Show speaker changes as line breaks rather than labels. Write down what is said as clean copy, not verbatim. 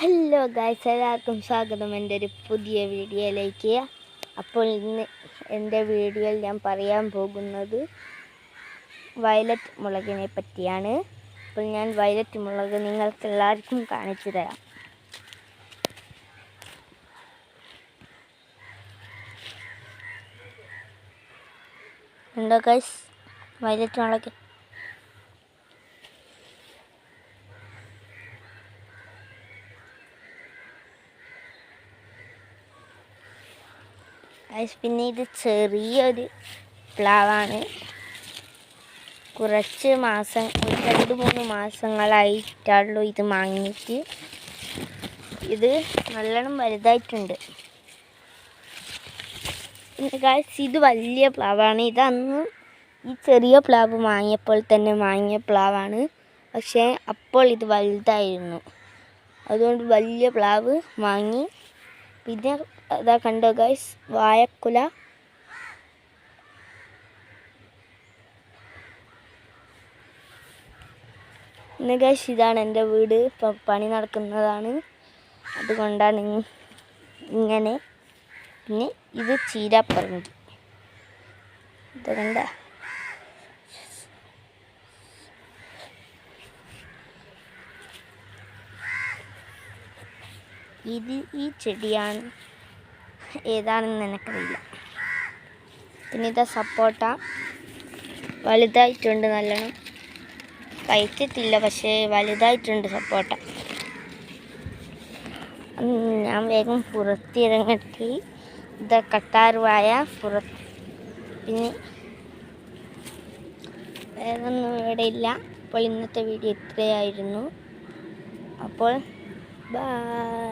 Hello guys, എല്ലാവർക്കും സ്വാഗതം എൻ്റെ ഒരു പുതിയ വീഡിയോയിലേക്ക്. അപ്പോൾ ഇന്ന് എൻ്റെ വീഡിയോയിൽ ഞാൻ പറയാൻ പോകുന്നത് വയലറ്റ് മുളകിനെ പറ്റിയാണ്. അപ്പോൾ ഞാൻ വയലറ്റ് മുളക് നിങ്ങൾക്ക് എല്ലാവർക്കും കാണിച്ചു തരാം. എന്താ ഗായ്സ്, വയലറ്റ് മുളക് പിന്നെ ഇത് ചെറിയൊരു പ്ലാവാണ്. കുറച്ച് മാസം, ഒരു 2-3 മാസങ്ങളായിട്ടുള്ളൂ ഇത് വാങ്ങിയിട്ട്. ഇത് നല്ലോണം വലുതായിട്ടുണ്ട്. പിന്നെ ഗായ്സ്, ഇത് വലിയ പ്ലാവാണ്. ഇതന്ന് ഈ ചെറിയ പ്ലാവ് വാങ്ങിയപ്പോൾ തന്നെ വാങ്ങിയ പ്ലാവാണ്. പക്ഷേ അപ്പോൾ ഇത് വലുതായിരുന്നു, അതുകൊണ്ട് വലിയ പ്ലാവ് വാങ്ങി. പിന്നെ അതാ കണ്ടോ ഗൈസ്, വാഴക്കുല. പിന്നെ ഗൈസ്, ഇതാണ് എൻ്റെ വീട്. ഇപ്പം പണി നടക്കുന്നതാണ്, അതുകൊണ്ടാണ് ഇങ്ങനെ. പിന്നെ ഇത് ചീരാപ്പറങ്കി. ഇത് കണ്ട, ഇത് ഈ ചെടിയാണ്, ഏതാണെന്ന് എനിക്കറിയില്ല. പിന്നെ ഇതാ സപ്പോട്ട, വലുതായിട്ടുണ്ട്, നല്ലോണം കഴിച്ചിട്ടില്ല, പക്ഷേ വലുതായിട്ടുണ്ട് സപ്പോട്ട. ഞാൻ വേഗം പുറത്തിറങ്ങി. ഇതാ കട്ടാറുവായ പുറത്ത്. പിന്നെ വേറൊന്നും ഇവിടെ ഇല്ല. അപ്പോൾ ഇന്നത്തെ വീഡിയോ ഇത്രയായിരുന്നു. അപ്പോൾ ബൈ.